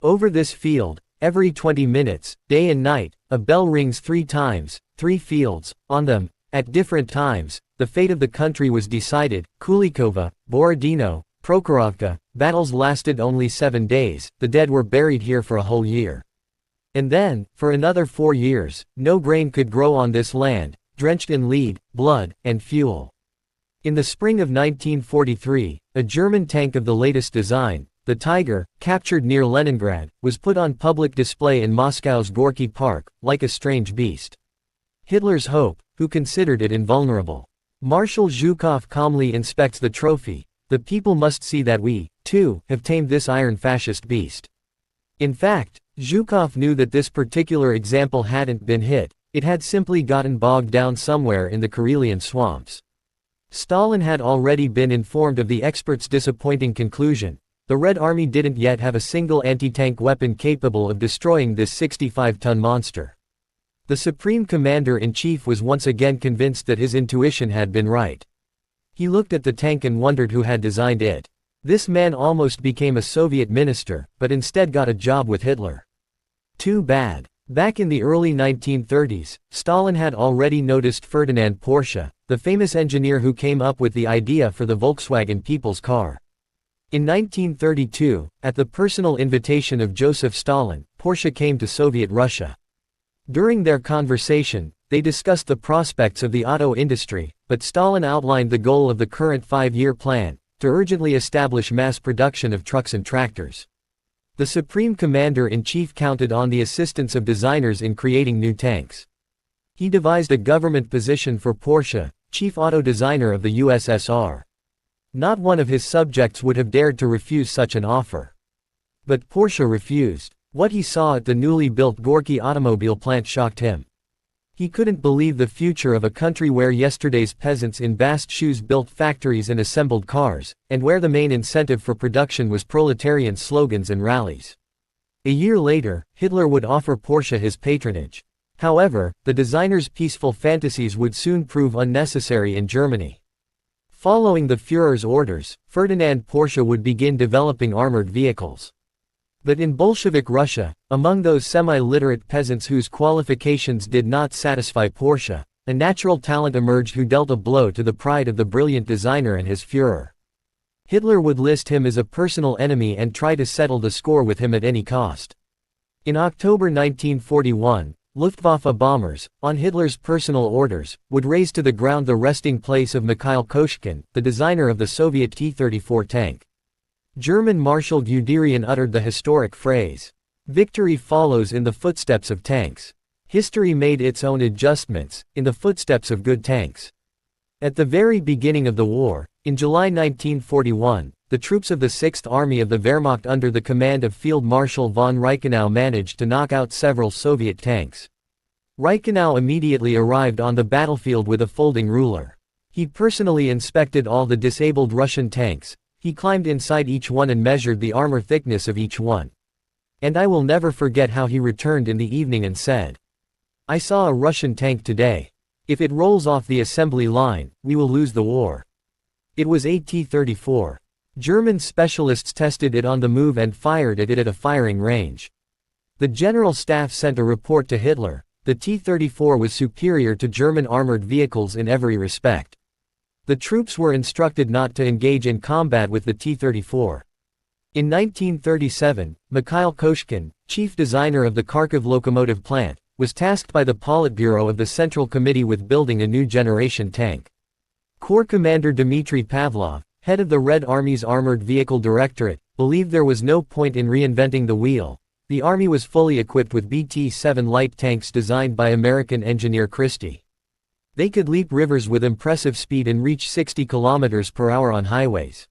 Over this field, every 20 minutes, day and night, a bell rings 3 times, 3 fields, on them, at different times, the fate of the country was decided. Kulikova, Borodino, Prokhorovka, battles lasted only 7 days, the dead were buried here for a whole year. And then, for another 4 years, no grain could grow on this land, drenched in lead, blood, and fuel. In the spring of 1943, a German tank of the latest design, the Tiger, captured near Leningrad, was put on public display in Moscow's Gorky Park, like a strange beast. Hitler's hope, who considered it invulnerable. Marshal Zhukov calmly inspects the trophy. The people must see that we, too, have tamed this iron fascist beast. In fact, Zhukov knew that this particular example hadn't been hit, it had simply gotten bogged down somewhere in the Karelian swamps. Stalin had already been informed of the experts' disappointing conclusion: the Red Army didn't yet have a single anti-tank weapon capable of destroying this 65-ton monster. The Supreme Commander-in-Chief was once again convinced that his intuition had been right. He looked at the tank and wondered who had designed it. This man almost became a Soviet minister, but instead got a job with Hitler. Too bad. Back in the early 1930s, Stalin had already noticed Ferdinand Porsche, the famous engineer who came up with the idea for the Volkswagen People's Car. In 1932, at the personal invitation of Joseph Stalin, Porsche came to Soviet Russia. During their conversation, they discussed the prospects of the auto industry, but Stalin outlined the goal of the current 5-year plan, to urgently establish mass production of trucks and tractors. The Supreme Commander-in-Chief counted on the assistance of designers in creating new tanks. He devised a government position for Porsche, chief auto designer of the USSR. Not one of his subjects would have dared to refuse such an offer. But Porsche refused. What he saw at the newly built Gorky automobile plant shocked him. He couldn't believe the future of a country where yesterday's peasants in bast shoes built factories and assembled cars, and where the main incentive for production was proletarian slogans and rallies. A year later, Hitler would offer Porsche his patronage. However, the designer's peaceful fantasies would soon prove unnecessary in Germany. Following the Führer's orders, Ferdinand Porsche would begin developing armored vehicles. But in Bolshevik Russia, among those semi-literate peasants whose qualifications did not satisfy Porsche, a natural talent emerged who dealt a blow to the pride of the brilliant designer and his Führer. Hitler would list him as a personal enemy and try to settle the score with him at any cost. In October 1941, Luftwaffe bombers, on Hitler's personal orders, would raze to the ground the resting place of Mikhail Koshkin, the designer of the Soviet T-34 tank. German Marshal Guderian uttered the historic phrase, "Victory follows in the footsteps of tanks." History made its own adjustments, in the footsteps of good tanks. At the very beginning of the war, in July 1941, the troops of the 6th Army of the Wehrmacht under the command of Field Marshal von Reichenau managed to knock out several Soviet tanks. Reichenau immediately arrived on the battlefield with a folding ruler. He personally inspected all the disabled Russian tanks. He climbed inside each one and measured the armor thickness of each one. And I will never forget how he returned in the evening and said, "I saw a Russian tank today. If it rolls off the assembly line, we will lose the war." It was a T-34. German specialists tested it on the move and fired at it at a firing range. The General Staff sent a report to Hitler. The T-34 was superior to German armored vehicles in every respect. The troops were instructed not to engage in combat with the T-34. In 1937, Mikhail Koshkin, chief designer of the Kharkiv locomotive plant, was tasked by the Politburo of the Central Committee with building a new generation tank. Corps Commander Dmitry Pavlov, head of the Red Army's Armored Vehicle Directorate, believed there was no point in reinventing the wheel. The Army was fully equipped with BT-7 light tanks designed by American engineer Christie. They could leap rivers with impressive speed and reach 60 km per hour on highways.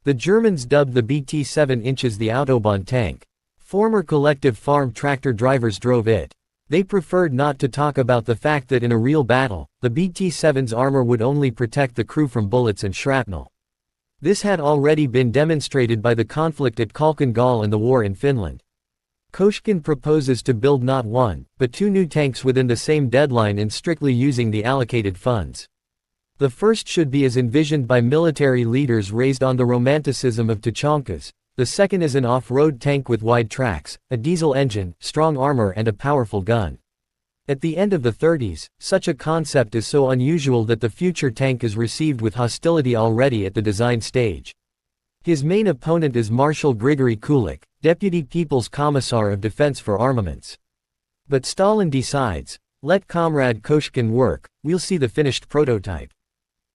The Germans dubbed the BT-7 inches the Autobahn tank. Former collective farm tractor drivers drove it. They preferred not to talk about the fact that in a real battle, the BT-7's armor would only protect the crew from bullets and shrapnel. This had already been demonstrated by the conflict at Khalkhin Gol and the war in Finland. Koshkin proposes to build not one, but 2 new tanks within the same deadline and strictly using the allocated funds. The first should be as envisioned by military leaders raised on the romanticism of Tuchankas. The second is an off-road tank with wide tracks, a diesel engine, strong armor and a powerful gun. At the end of the 30s, such a concept is so unusual that the future tank is received with hostility already at the design stage. His main opponent is Marshal Grigory Kulik, Deputy People's Commissar of Defense for Armaments. But Stalin decides, let Comrade Koshkin work, we'll see the finished prototype.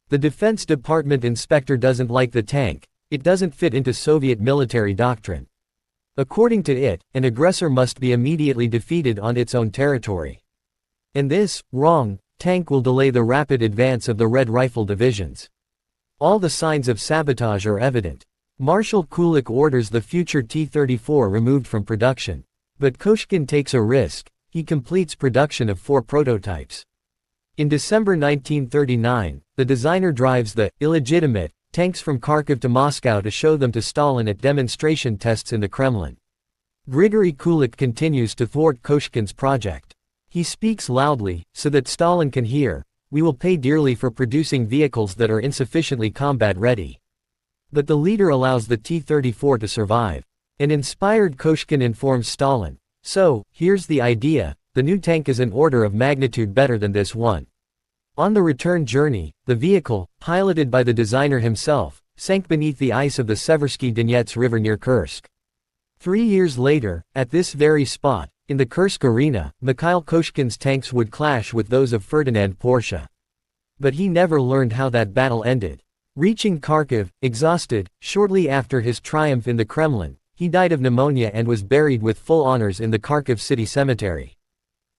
The Defense Department inspector doesn't like the tank, it doesn't fit into Soviet military doctrine. According to it, an aggressor must be immediately defeated on its own territory. And this, wrong, tank will delay the rapid advance of the Red Rifle divisions. All the signs of sabotage are evident. Marshal Kulik orders the future T-34 removed from production. But Koshkin takes a risk, he completes production of 4 prototypes. In December 1939, the designer drives the illegitimate tanks from Kharkiv to Moscow to show them to Stalin at demonstration tests in the Kremlin. Grigory Kulik continues to thwart Koshkin's project. He speaks loudly, so that Stalin can hear, we will pay dearly for producing vehicles that are insufficiently combat-ready. But the leader allows the T-34 to survive. An inspired Koshkin informs Stalin, so, here's the idea, the new tank is an order of magnitude better than this one. On the return journey, the vehicle, piloted by the designer himself, sank beneath the ice of the Seversky Donets River near Kursk. 3 years later, at this very spot, in the Kursk arena, Mikhail Koshkin's tanks would clash with those of Ferdinand Porsche. But he never learned how that battle ended. Reaching Kharkiv, exhausted, shortly after his triumph in the Kremlin, he died of pneumonia and was buried with full honors in the Kharkiv city cemetery.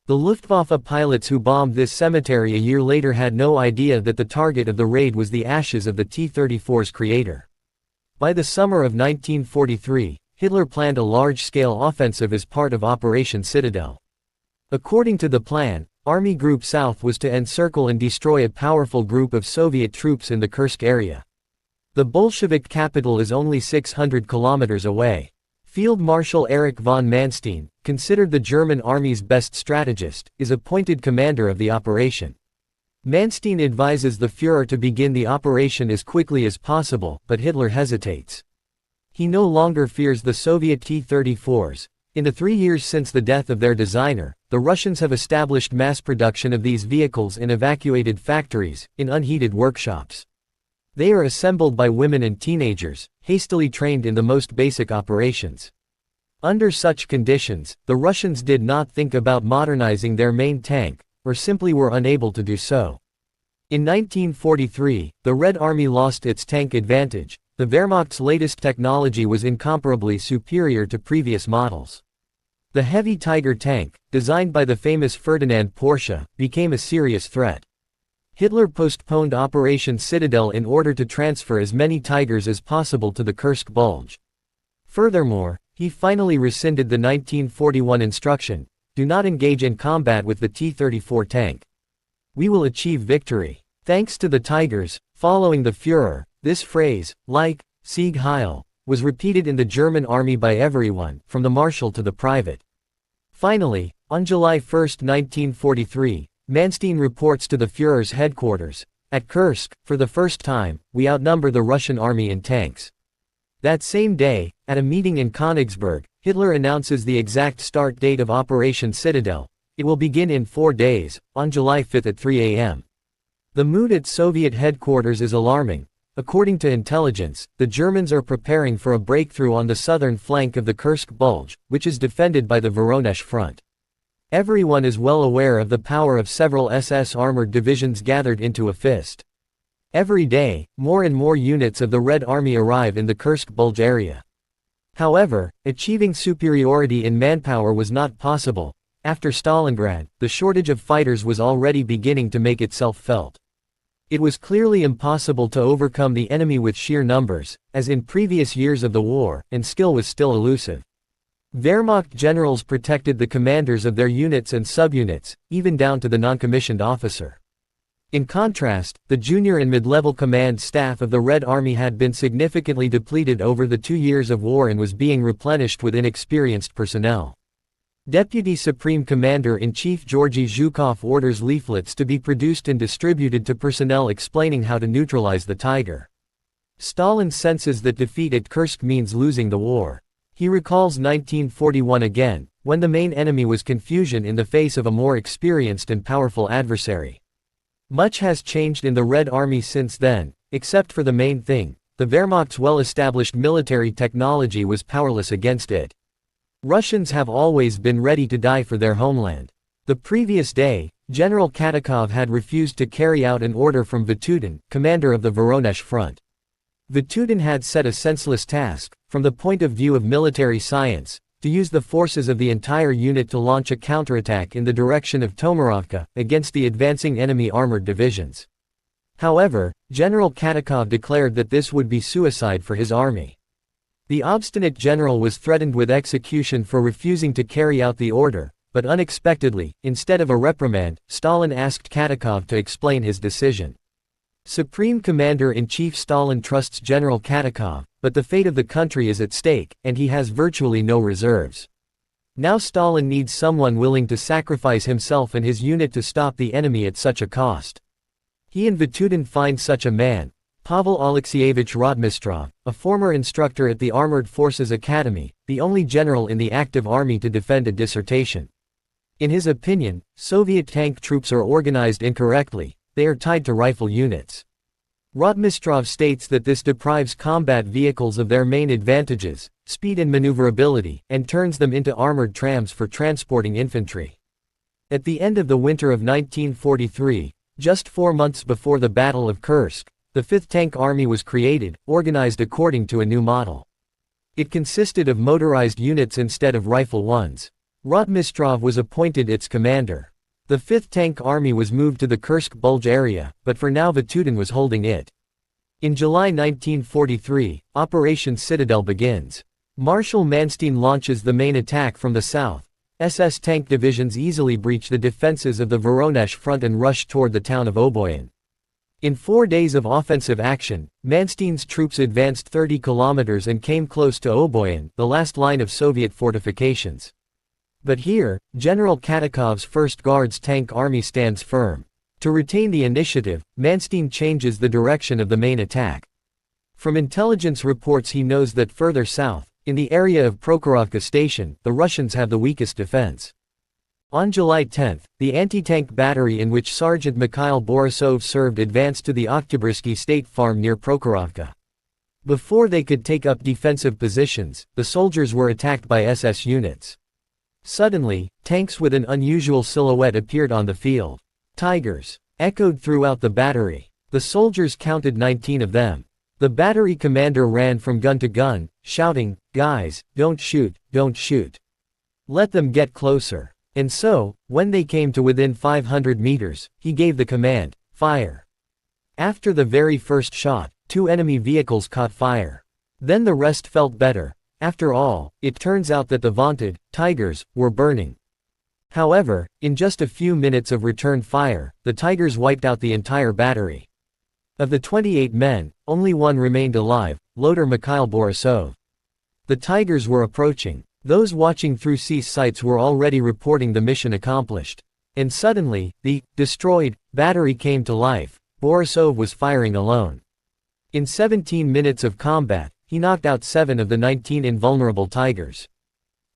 The Luftwaffe pilots who bombed this cemetery a year later had no idea that the target of the raid was the ashes of the T-34's creator. By the summer of 1943, Hitler planned a large-scale offensive as part of Operation Citadel. According to the plan, Army Group South was to encircle and destroy a powerful group of Soviet troops in the Kursk area. The Bolshevik capital is only 600 kilometers away. Field Marshal Erich von Manstein, considered the German army's best strategist, is appointed commander of the operation. Manstein advises the Führer to begin the operation as quickly as possible, but Hitler hesitates. He no longer fears the Soviet T-34s. In the 3 years since the death of their designer, the Russians have established mass production of these vehicles in evacuated factories, in unheated workshops. They are assembled by women and teenagers, hastily trained in the most basic operations. Under such conditions, the Russians did not think about modernizing their main tank, or simply were unable to do so. In 1943, the Red Army lost its tank advantage. The Wehrmacht's latest technology was incomparably superior to previous models. The heavy Tiger tank, designed by the famous Ferdinand Porsche, became a serious threat. Hitler postponed Operation Citadel in order to transfer as many Tigers as possible to the Kursk Bulge. Furthermore, he finally rescinded the 1941 instruction, do not engage in combat with the T-34 tank. We will achieve victory. Thanks to the Tigers, following the Führer, this phrase, like, Sieg Heil, was repeated in the German army by everyone, from the marshal to the private. Finally, on July 1, 1943, Manstein reports to the Führer's headquarters, at Kursk, for the first time, we outnumber the Russian army in tanks. That same day, at a meeting in Königsberg, Hitler announces the exact start date of Operation Citadel. It will begin in 4 days, on July 5 at 3 a.m. The mood at Soviet headquarters is alarming. According to intelligence, the Germans are preparing for a breakthrough on the southern flank of the Kursk Bulge, which is defended by the Voronezh front. Everyone is well aware of the power of several SS armored divisions gathered into a fist. Every day, more and more units of the Red Army arrive in the Kursk Bulge area. However, achieving superiority in manpower was not possible. After Stalingrad, the shortage of fighters was already beginning to make itself felt. It was clearly impossible to overcome the enemy with sheer numbers, as in previous years of the war, and skill was still elusive. Wehrmacht generals protected the commanders of their units and subunits, even down to the non-commissioned officer. In contrast, the junior and mid-level command staff of the Red Army had been significantly depleted over the 2 years of war and was being replenished with inexperienced personnel. Deputy Supreme Commander-in-Chief Georgy Zhukov orders leaflets to be produced and distributed to personnel explaining how to neutralize the Tiger. Stalin senses that defeat at Kursk means losing the war. He recalls 1941 again, when the main enemy was confusion in the face of a more experienced and powerful adversary. Much has changed in the Red Army since then, except for the main thing: the Wehrmacht's well-established military technology was powerless against it. Russians have always been ready to die for their homeland. The previous day, General Katakov had refused to carry out an order from Vatutin, commander of the Voronezh front. Vatutin had set a senseless task, from the point of view of military science, to use the forces of the entire unit to launch a counterattack in the direction of Tomarovka, against the advancing enemy armored divisions. However, General Katakov declared that this would be suicide for his army. The obstinate general was threatened with execution for refusing to carry out the order, but unexpectedly, instead of a reprimand, Stalin asked Katakov to explain his decision. Supreme Commander-in-Chief Stalin trusts General Katakov, but the fate of the country is at stake, and he has virtually no reserves. Now Stalin needs someone willing to sacrifice himself and his unit to stop the enemy at such a cost. He and Vatutin find such a man, Pavel Alexeyevich Rotmistrov, a former instructor at the Armored Forces Academy, the only general in the active army to defend a dissertation. In his opinion, Soviet tank troops are organized incorrectly. They are tied to rifle units. Rotmistrov states that this deprives combat vehicles of their main advantages, speed and maneuverability, and turns them into armored trams for transporting infantry. At the end of the winter of 1943, just 4 months before the Battle of Kursk, the 5th Tank Army was created, organized according to a new model. It consisted of motorized units instead of rifle ones. Rotmistrov was appointed its commander. The 5th Tank Army was moved to the Kursk Bulge area, but for now Vatutin was holding it. In July 1943, Operation Citadel begins. Marshal Manstein launches the main attack from the south. SS tank divisions easily breach the defenses of the Voronezh front and rush toward the town of Oboyan. In 4 days of offensive action, Manstein's troops advanced 30 kilometers and came close to Oboyan, the last line of Soviet fortifications. But here, General Katakov's 1st Guards Tank Army stands firm. To retain the initiative, Manstein changes the direction of the main attack. From intelligence reports he knows that further south, in the area of Prokhorovka station, the Russians have the weakest defense. On July 10, the anti-tank battery in which Sergeant Mikhail Borisov served advanced to the Oktябrьsky State Farm near Prokhorovka. Before they could take up defensive positions, the soldiers were attacked by SS units. Suddenly, tanks with an unusual silhouette appeared on the field. Tigers echoed throughout the battery. The soldiers counted 19 of them. The battery commander ran from gun to gun, shouting, "Guys, don't shoot, don't shoot. Let them get closer." And so, when they came to within 500 meters, he gave the command, "Fire." After the very first shot, 2 enemy vehicles caught fire. Then the rest felt better. After all, it turns out that the vaunted Tigers were burning. However, in just a few minutes of return fire, the Tigers wiped out the entire battery. Of the 28 men, only 1 remained alive, loader Mikhail Borisov. The Tigers were approaching. Those watching through cease sights were already reporting the mission accomplished. And suddenly, the destroyed battery came to life. Borisov was firing alone. In 17 minutes of combat, he knocked out 7 of the 19 invulnerable Tigers.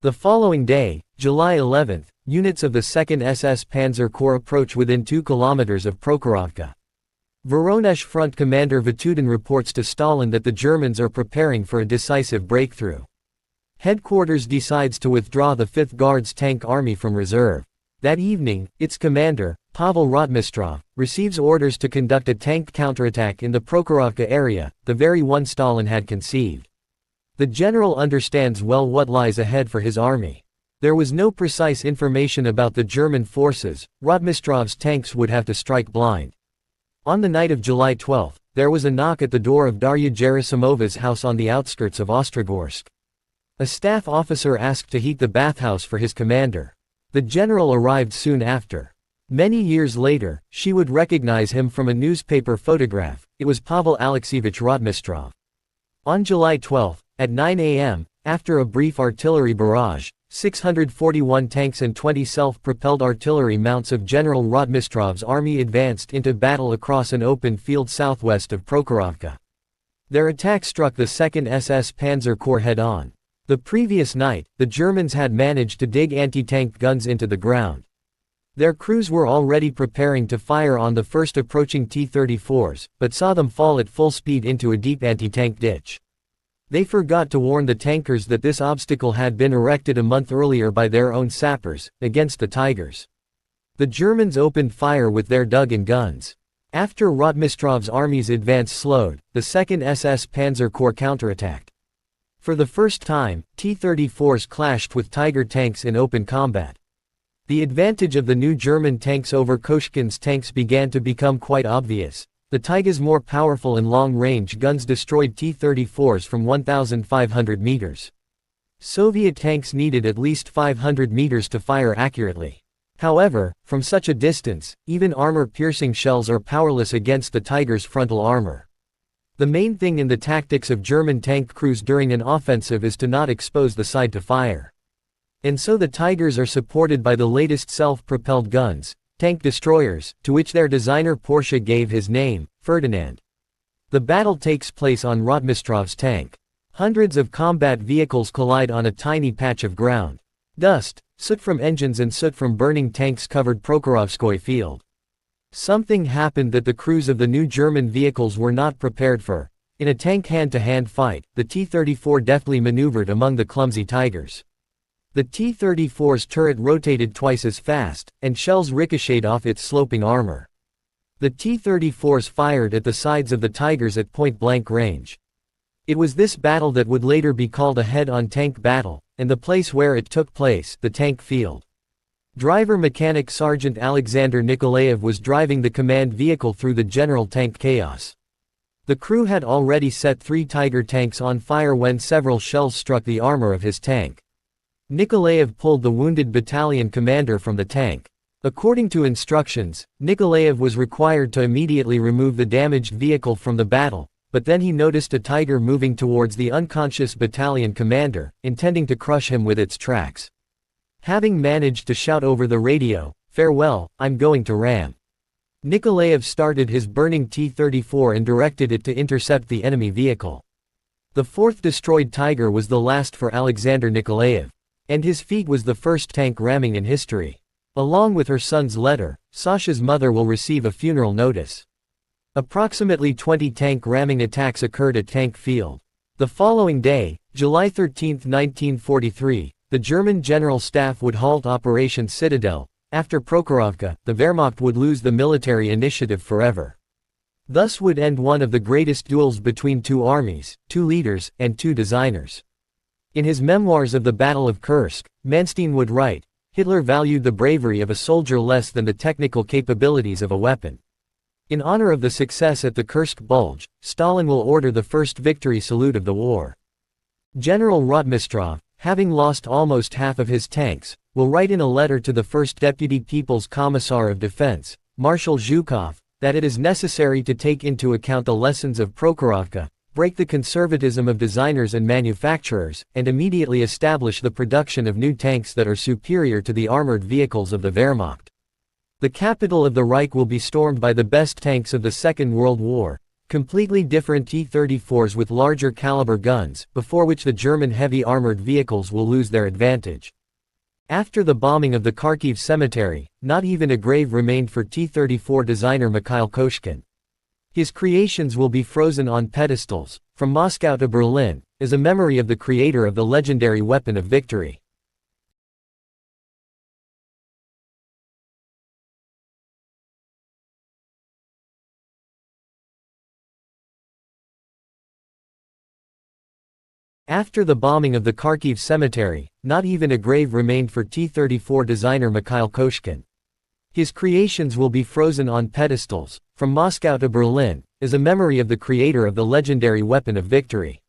The following day, July 11, units of the 2nd SS Panzer Corps approach within 2 kilometers of Prokhorovka. Voronezh Front Commander Vatutin reports to Stalin that the Germans are preparing for a decisive breakthrough. Headquarters decides to withdraw the 5th Guards Tank Army from reserve. That evening, its commander, Pavel Rotmistrov, receives orders to conduct a tank counterattack in the Prokhorovka area, the very one Stalin had conceived. The general understands well what lies ahead for his army. There was no precise information about the German forces. Rotmistrov's tanks would have to strike blind. On the night of July 12, there was a knock at the door of Darya Gerasimova's house on the outskirts of Ostrogorsk. A staff officer asked to heat the bathhouse for his commander. The general arrived soon after. Many years later, she would recognize him from a newspaper photograph. It was Pavel Alexeyevich Rotmistrov. On July 12, at 9 a.m., after a brief artillery barrage, 641 tanks and 20 self-propelled artillery mounts of General Rotmistrov's army advanced into battle across an open field southwest of Prokhorovka. Their attack struck the 2nd SS Panzer Corps head-on. The previous night, the Germans had managed to dig anti-tank guns into the ground. Their crews were already preparing to fire on the first approaching T-34s, but saw them fall at full speed into a deep anti-tank ditch. They forgot to warn the tankers that this obstacle had been erected a month earlier by their own sappers, against the Tigers. The Germans opened fire with their dug-in guns. After Rotmistrov's army's advance slowed, the 2nd SS Panzer Corps counterattacked. For the first time, T-34s clashed with Tiger tanks in open combat. The advantage of the new German tanks over Koshkin's tanks began to become quite obvious. The Taiga's more powerful and long-range guns destroyed T-34s from 1,500 meters. Soviet tanks needed at least 500 meters to fire accurately. However, from such a distance, even armor-piercing shells are powerless against the Tiger's frontal armor. The main thing in the tactics of German tank crews during an offensive is to not expose the side to fire. And so the Tigers are supported by the latest self-propelled guns, tank destroyers, to which their designer Porsche gave his name, Ferdinand. The battle takes place on Rotmistrov's tank. Hundreds of combat vehicles collide on a tiny patch of ground. Dust, soot from engines and soot from burning tanks covered Prokhorovskoye field. Something happened that the crews of the new German vehicles were not prepared for. In a tank hand-to-hand fight, the T-34 deftly maneuvered among the clumsy Tigers. The T-34's turret rotated twice as fast, and shells ricocheted off its sloping armor. The T-34s fired at the sides of the Tigers at point-blank range. It was this battle that would later be called a head-on tank battle, and the place where it took place, the tank field. Driver-mechanic Sergeant Alexander Nikolaev was driving the command vehicle through the general tank chaos. The crew had already set 3 Tiger tanks on fire when several shells struck the armor of his tank. Nikolaev pulled the wounded battalion commander from the tank. According to instructions, Nikolaev was required to immediately remove the damaged vehicle from the battle, but then he noticed a Tiger moving towards the unconscious battalion commander, intending to crush him with its tracks. Having managed to shout over the radio, "Farewell, I'm going to ram." Nikolaev started his burning T-34 and directed it to intercept the enemy vehicle. The 4th destroyed Tiger was the last for Alexander Nikolaev. And his feat was the first tank ramming in history. Along with her son's letter, Sasha's mother will receive a funeral notice. Approximately 20 tank ramming attacks occurred at Tank Field. The following day, July 13, 1943, the German General Staff would halt Operation Citadel. After Prokhorovka, the Wehrmacht would lose the military initiative forever. Thus would end one of the greatest duels between 2 armies, 2 leaders, and 2 designers. In his memoirs of the Battle of Kursk, Manstein would write, "Hitler valued the bravery of a soldier less than the technical capabilities of a weapon." In honor of the success at the Kursk Bulge, Stalin will order the first victory salute of the war. General Rotmistrov, having lost almost half of his tanks, will write in a letter to the First Deputy People's Commissar of Defense, Marshal Zhukov, that it is necessary to take into account the lessons of Prokhorovka, break the conservatism of designers and manufacturers, and immediately establish the production of new tanks that are superior to the armored vehicles of the Wehrmacht. The capital of the Reich will be stormed by the best tanks of the Second World War, completely different T-34s with larger caliber guns, before which the German heavy armored vehicles will lose their advantage. After the bombing of the Kharkiv cemetery, not even a grave remained for T-34 designer Mikhail Koshkin. His creations will be frozen on pedestals, from Moscow to Berlin, as a memory of the creator of the legendary weapon of victory. After the bombing of the Kharkiv cemetery, not even a grave remained for T-34 designer Mikhail Koshkin. His creations will be frozen on pedestals, from Moscow to Berlin, as a memory of the creator of the legendary weapon of victory.